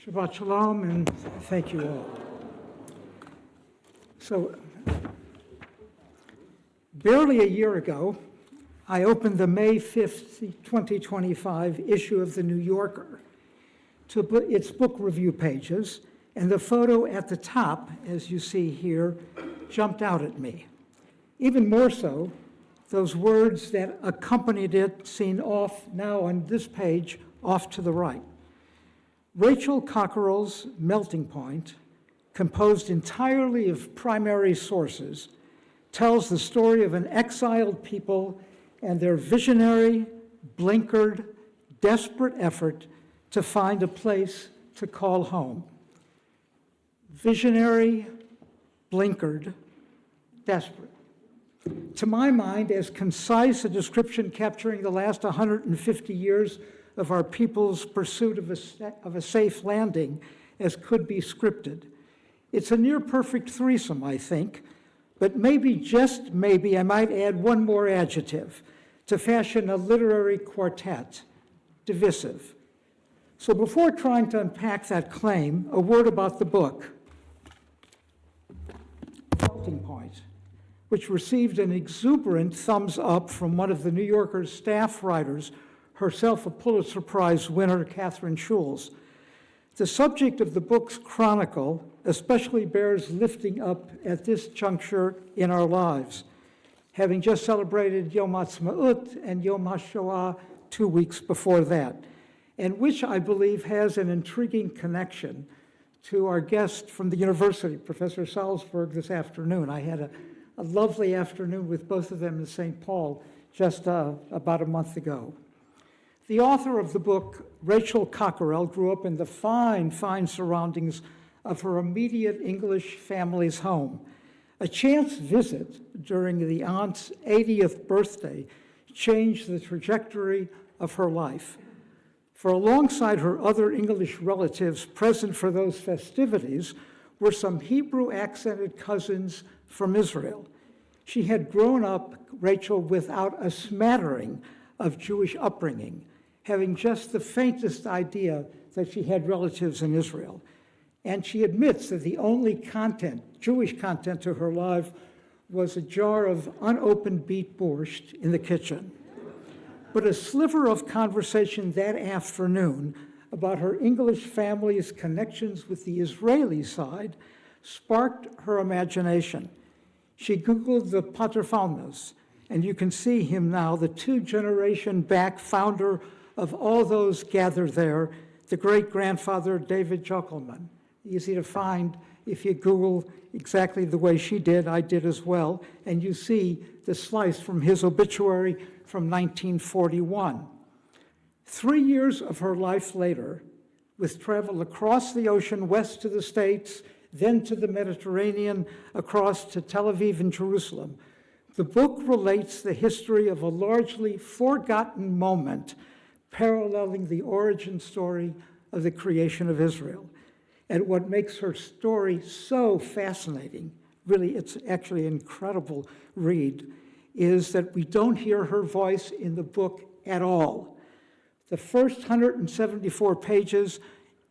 Shabbat Shalom, and thank you all. So, barely a year ago, I opened the May 5th, 2025 issue of The New Yorker to its book review pages, and the photo at the top, as you see here, jumped out at me. Even more so, those words that accompanied it, seen off now on this page, off to the right. Rachel Cockerell's Melting Point, composed entirely of primary sources, tells the story of an exiled people and their visionary, blinkered, desperate effort to find a place to call home. Visionary, blinkered, desperate. To my mind, as concise a description capturing the last 150 years of our people's pursuit of a safe landing as could be scripted. It's a near-perfect threesome, I think, but maybe, just maybe, I might add one more adjective to fashion a literary quartet, divisive. So before trying to unpack that claim, a word about the book, Melting Point, which received an exuberant thumbs up from one of the New Yorker's staff writers, herself a Pulitzer Prize winner, Catherine Schulz. The subject of the book's chronicle especially bears lifting up at this juncture in our lives, having just celebrated Yom Ha'atzmaut and Yom HaShoah 2 weeks before that, and which I believe has an intriguing connection to our guest from the university, Professor Salzberg, this afternoon. I had a lovely afternoon with both of them in St. Paul just about a month ago. The author of the book, Rachel Cockerell, grew up in the fine surroundings of her immediate English family's home. A chance visit during the aunt's 80th birthday changed the trajectory of her life. For alongside her other English relatives present for those festivities were some Hebrew-accented cousins from Israel. She had grown up, Rachel, without a smattering of Jewish upbringing, having just the faintest idea that she had relatives in Israel. And she admits that the only content, Jewish content to her life, was a jar of unopened beet borscht in the kitchen. But a sliver of conversation that afternoon about her English family's connections with the Israeli side sparked her imagination. She Googled the Paterfalnos, and you can see him now, the two-generation back founder of all those gathered there, the great-grandfather David Jockelman. Easy to find if you Google exactly the way she did, I did as well, and you see the slice from his obituary from 1941. 3 years of her life later, with travel across the ocean west to the States, then to the Mediterranean, across to Tel Aviv and Jerusalem, the book relates the history of a largely forgotten moment paralleling the origin story of the creation of Israel. And what makes her story so fascinating, really it's actually an incredible read, is that we don't hear her voice in the book at all. The first 174 pages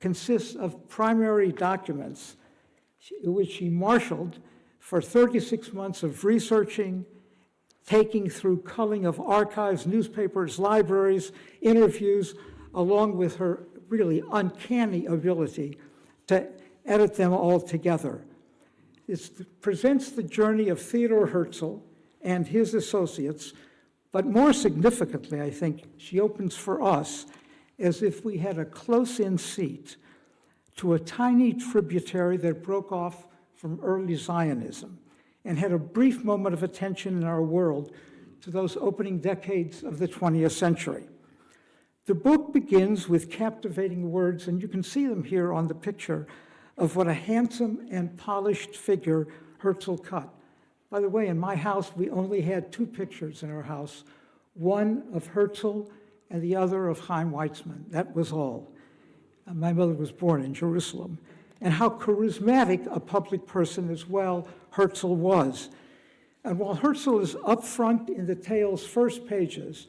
consists of primary documents which she marshaled for 36 months of researching, taking through culling of archives, newspapers, libraries, interviews, along with her really uncanny ability to edit them all together. It presents the journey of Theodor Herzl and his associates, but more significantly, I think, she opens for us as if we had a close-in seat to a tiny tributary that broke off from early Zionism and had a brief moment of attention in our world to those opening decades of the 20th century. The book begins with captivating words, and you can see them here on the picture, of what a handsome and polished figure Herzl cut. By the way, in my house, we only had two pictures in our house, one of Herzl and the other of Chaim Weizmann. That was all. My mother was born in Jerusalem. And how charismatic a public person as well Herzl was. And while Herzl is up front in the tale's first pages,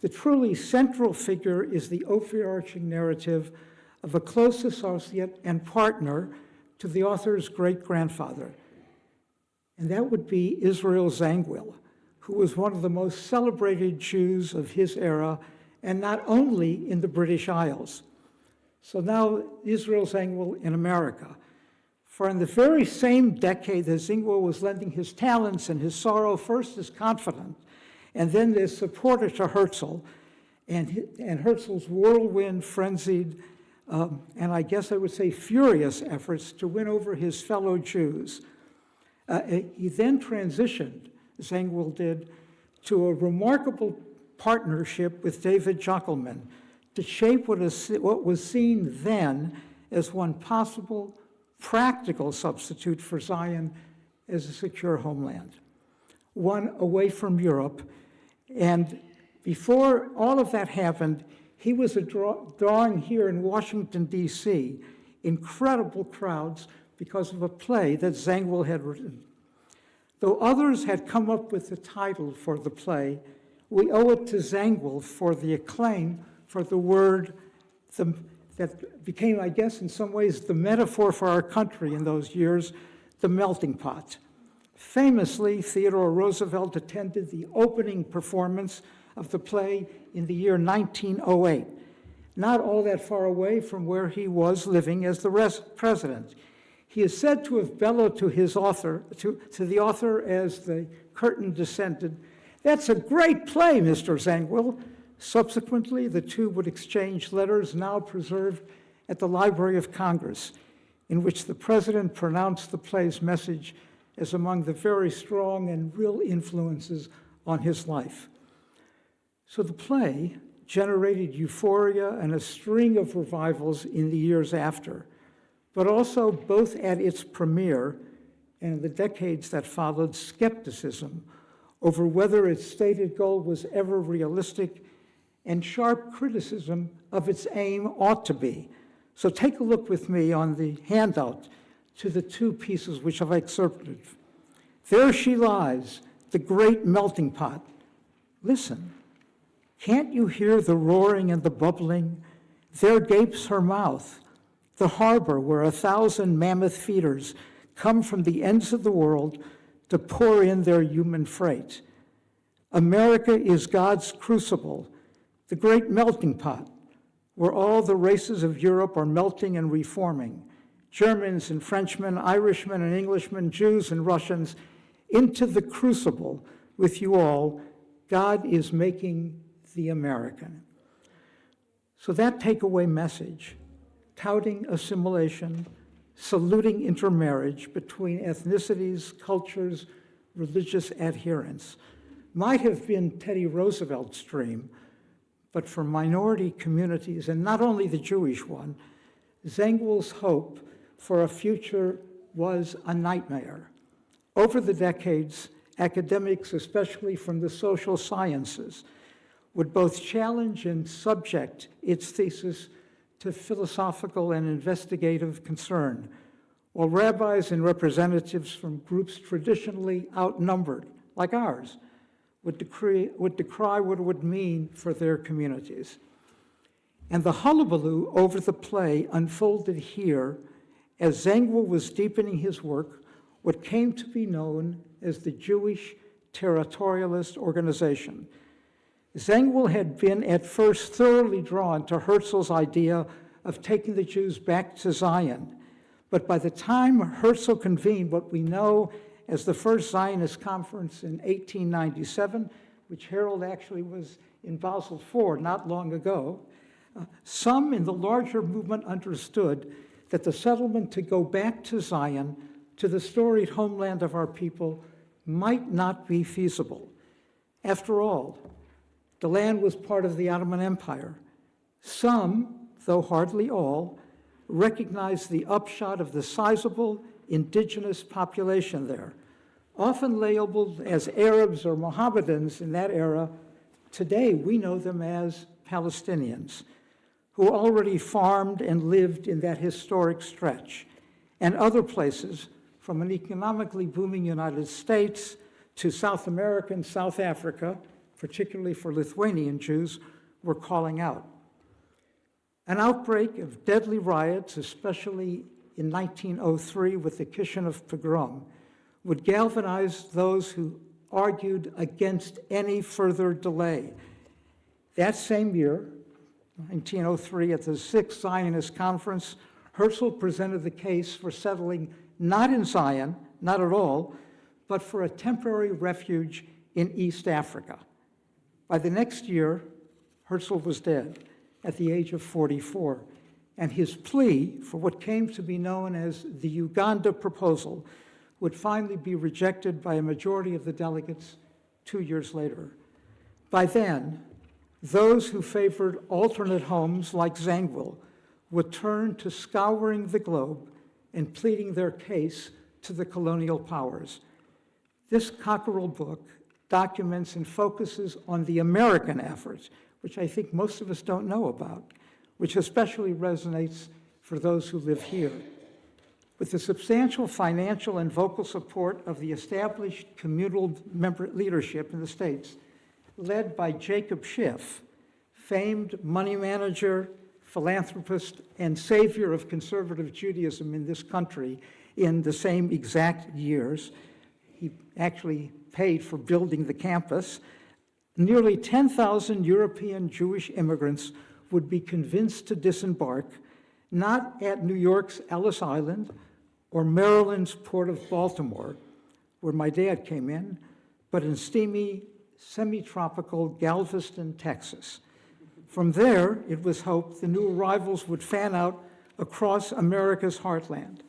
the truly central figure is the overarching narrative of a close associate and partner to the author's great-grandfather, and that would be Israel Zangwill, who was one of the most celebrated Jews of his era, and not only in the British Isles. So now Israel Zangwill in America. For in the very same decade that Zangwill was lending his talents and his sorrow, first as confidant, and then as supporter to Herzl, and Herzl's whirlwind, frenzied, and I guess I would say furious efforts to win over his fellow Jews. He then transitioned, Zangwill did, to a remarkable partnership with David Jockelman to shape what was seen then as one possible practical substitute for Zion as a secure homeland, one away from Europe. And before all of that happened, he was drawing here in Washington, D.C., incredible crowds because of a play that Zangwill had written. Though others had come up with the title for the play, we owe it to Zangwill for the acclaim for the word that became, I guess, in some ways, the metaphor for our country in those years, the melting pot. Famously, Theodore Roosevelt attended the opening performance of the play in the year 1908, not all that far away from where he was living as the president. He is said to have bellowed to his author, to the author as the curtain descended, "That's a great play, Mr. Zangwill." Subsequently, the two would exchange letters now preserved at the Library of Congress, in which the president pronounced the play's message as among the very strong and real influences on his life. So the play generated euphoria and a string of revivals in the years after, but also both at its premiere and in the decades that followed, skepticism over whether its stated goal was ever realistic and sharp criticism of its aim ought to be. So take a look with me on the handout to the two pieces which I've excerpted. There she lies, the great melting pot. Listen, can't you hear the roaring and the bubbling? There gapes her mouth, the harbor where 1,000 mammoth feeders come from the ends of the world to pour in their human freight. America is God's crucible, the great melting pot, where all the races of Europe are melting and reforming, Germans and Frenchmen, Irishmen and Englishmen, Jews and Russians, into the crucible with you all. God is making the American. So that takeaway message, touting assimilation, saluting intermarriage between ethnicities, cultures, religious adherence, might have been Teddy Roosevelt's dream, but for minority communities, and not only the Jewish one, Zangwill's hope for a future was a nightmare. Over the decades, academics, especially from the social sciences, would both challenge and subject its thesis to philosophical and investigative concern, while rabbis and representatives from groups traditionally outnumbered, like ours, would decry what it would mean for their communities. And the hullabaloo over the play unfolded here as Zangwill was deepening his work, what came to be known as the Jewish Territorialist Organization. Zangwill had been at first thoroughly drawn to Herzl's idea of taking the Jews back to Zion. But by the time Herzl convened what we know as the First Zionist Conference in 1897, which Harold actually was in Basel IV not long ago, some in the larger movement understood that the settlement to go back to Zion, to the storied homeland of our people, might not be feasible. After all, the land was part of the Ottoman Empire. Some, though hardly all, recognized the upshot of the sizable indigenous population there, often labeled as Arabs or Mohammedans in that era. Today, we know them as Palestinians, who already farmed and lived in that historic stretch, and other places, from an economically booming United States to South America and South Africa, particularly for Lithuanian Jews, were calling out. An outbreak of deadly riots, especially in 1903 with the Kishinev pogrom, would galvanize those who argued against any further delay. That same year, 1903, at the Sixth Zionist Conference, Herzl presented the case for settling not in Zion, not at all, but for a temporary refuge in East Africa. By the next year, Herzl was dead at the age of 44, and his plea for what came to be known as the Uganda Proposal would finally be rejected by a majority of the delegates 2 years later. By then, those who favored alternate homes like Zangwill would turn to scouring the globe and pleading their case to the colonial powers. This cockerel book documents and focuses on the American efforts, which I think most of us don't know about, which especially resonates for those who live here. With the substantial financial and vocal support of the established communal member leadership in the States, led by Jacob Schiff, famed money manager, philanthropist, and savior of conservative Judaism in this country in the same exact years. He actually paid for building the campus. Nearly 10,000 European Jewish immigrants would be convinced to disembark, not at New York's Ellis Island or Maryland's Port of Baltimore, where my dad came in, but in steamy, semi-tropical Galveston, Texas. From there, it was hoped the new arrivals would fan out across America's heartland.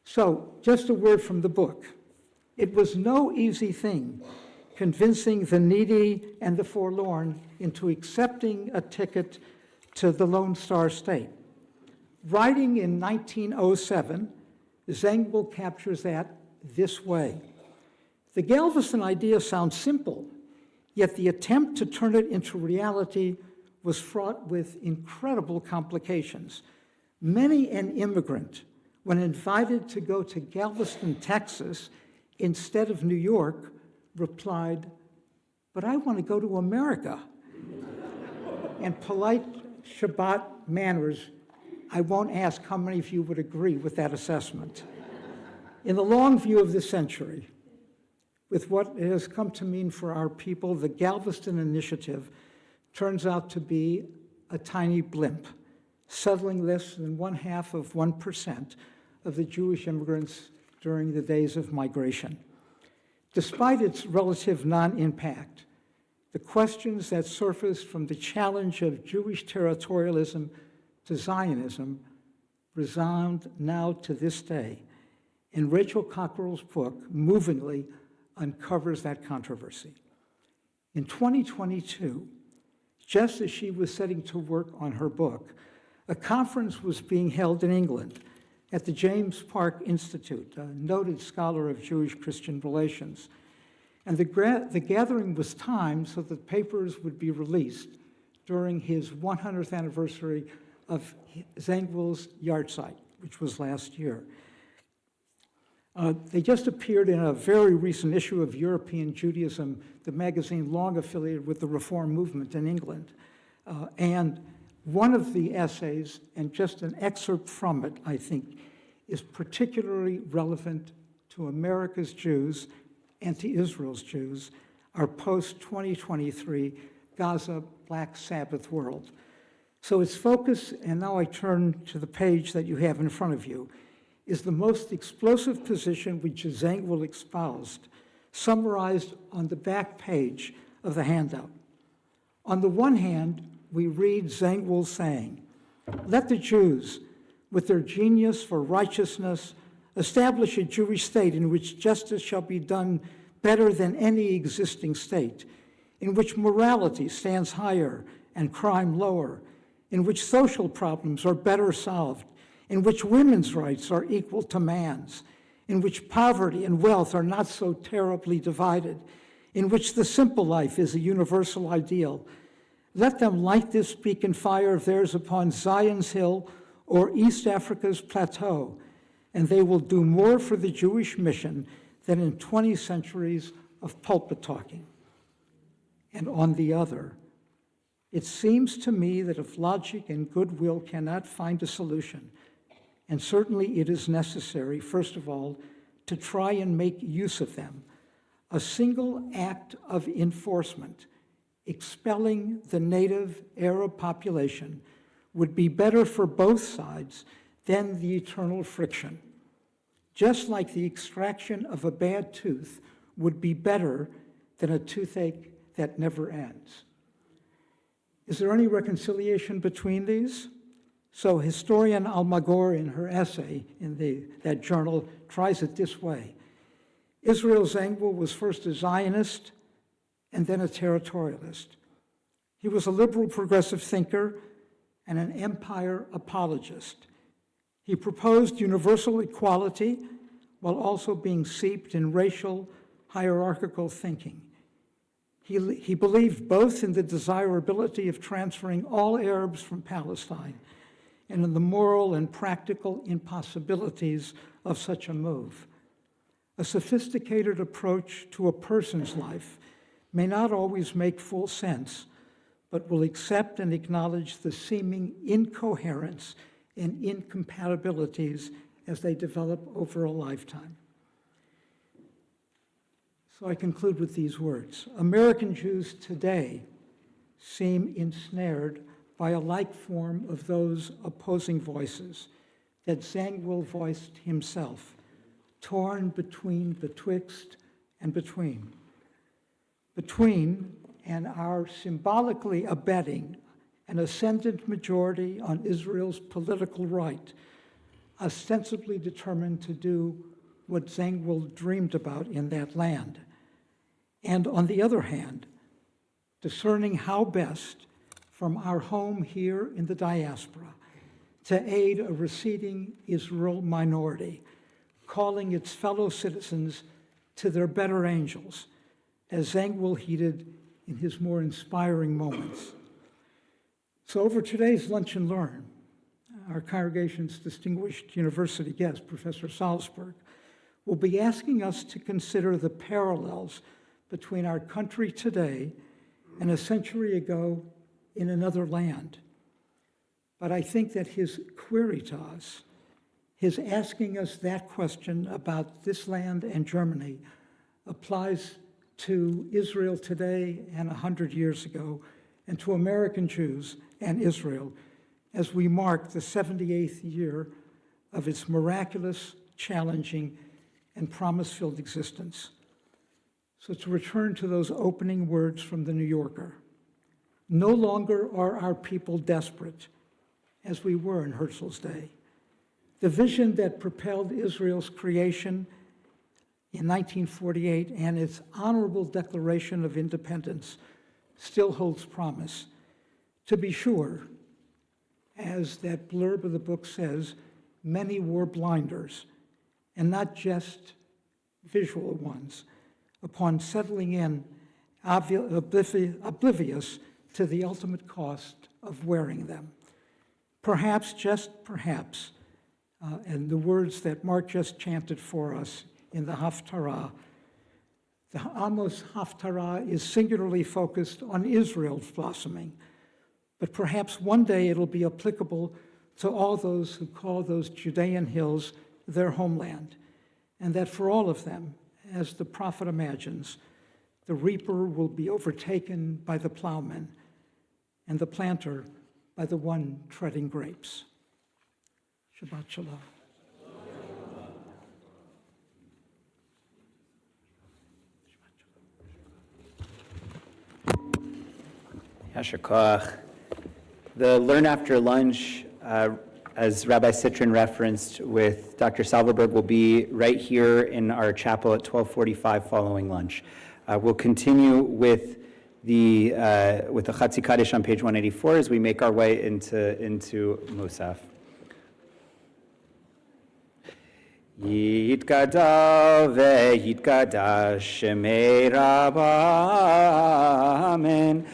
So, just a word from the book. It was no easy thing convincing the needy and the forlorn into accepting a ticket to the Lone Star State. Writing in 1907, Zangwill captures that this way. The Galveston idea sounds simple, yet the attempt to turn it into reality was fraught with incredible complications. Many an immigrant, when invited to go to Galveston, Texas, instead of New York, replied, "But I want to go to America." And polite Shabbat manners, I won't ask how many of you would agree with that assessment. In the long view of this century, with what it has come to mean for our people, the Galveston Initiative turns out to be a tiny blimp, settling less than 0.5% of the Jewish immigrants during the days of migration. Despite its relative non-impact, the questions that surfaced from the challenge of Jewish territorialism to Zionism resound now to this day, and Rachel Cockerell's book movingly uncovers that controversy. In 2022, just as she was setting to work on her book, a conference was being held in England at the James Park Institute, a noted scholar of Jewish-Christian relations. And the gathering was timed so that papers would be released during his 100th anniversary of Zangwill's yahrzeit, which was last year. They just appeared in a very recent issue of European Judaism, the magazine long affiliated with the Reform movement in England. And one of the essays, and just an excerpt from it, I think, is particularly relevant to America's Jews and to Israel's Jews, our post-2023 Gaza Black Sabbath world. So its focus, and now I turn to the page that you have in front of you, is the most explosive position which Zangwill espoused, summarized on the back page of the handout. On the one hand, we read Zangwill saying, "Let the Jews, with their genius for righteousness, establish a Jewish state in which justice shall be done better than any existing state, in which morality stands higher and crime lower, in which social problems are better solved, in which women's rights are equal to man's, in which poverty and wealth are not so terribly divided, in which the simple life is a universal ideal. Let them light this beacon fire of theirs upon Zion's hill or East Africa's plateau, and they will do more for the Jewish mission than in 20 centuries of pulpit talking." And on the other, It seems to me that if logic and goodwill cannot find a solution, and certainly it is necessary, first of all, to try and make use of them, a single act of enforcement, expelling the native Arab population, would be better for both sides than the eternal friction. Just like the extraction of a bad tooth would be better than a toothache that never ends. Is there any reconciliation between these? So historian Almagor, in her essay in that journal, tries it this way. Israel Zangwill was first a Zionist and then a territorialist. He was a liberal progressive thinker and an empire apologist. He proposed universal equality while also being steeped in racial hierarchical thinking. He believed both in the desirability of transferring all Arabs from Palestine and in the moral and practical impossibilities of such a move. A sophisticated approach to a person's life may not always make full sense, but will accept and acknowledge the seeming incoherence and incompatibilities as they develop over a lifetime. So I conclude with these words. American Jews today seem ensnared by a like form of those opposing voices that Zangwill voiced himself, torn between, betwixt, and between. Between and are symbolically abetting an ascendant majority on Israel's political right, ostensibly determined to do what Zangwill dreamed about in that land. And on the other hand, discerning how best, from our home here in the diaspora, to aid a receding Israel minority, calling its fellow citizens to their better angels, as Zangwill heeded in his more inspiring moments. So over today's Lunch and Learn, our congregation's distinguished university guest, Professor Salzberg, will be asking us to consider the parallels between our country today and a century ago in another land. But I think that his query to us, his asking us that question about this land and Germany, applies to Israel today and 100 years ago, and to American Jews and Israel as we mark the 78th year of its miraculous, challenging, and promise-filled existence. So to return to those opening words from the New Yorker, no longer are our people desperate, as we were in Herzl's day. The vision that propelled Israel's creation in 1948 and its honorable Declaration of Independence still holds promise. To be sure, as that blurb of the book says, many wore blinders, and not just visual ones, upon settling in oblivious to the ultimate cost of wearing them. Perhaps, just perhaps, and the words that Mark just chanted for us in the Haftarah, the Amos Haftarah is singularly focused on Israel's blossoming, but perhaps one day it'll be applicable to all those who call those Judean hills their homeland, and that for all of them, as the prophet imagines, the reaper will be overtaken by the plowman and the planter by the one treading grapes. Shabbat Shalom. Yasher Koach. The Learn After Lunch, as Rabbi Cytron referenced with Dr. Salverberg, will be right here in our chapel at 12:45 following lunch. We'll continue with the Chatzi Kaddish on page 184 as we make our way into Musaf. Yitgadal ve'yitgadash shemei Rabba, amen.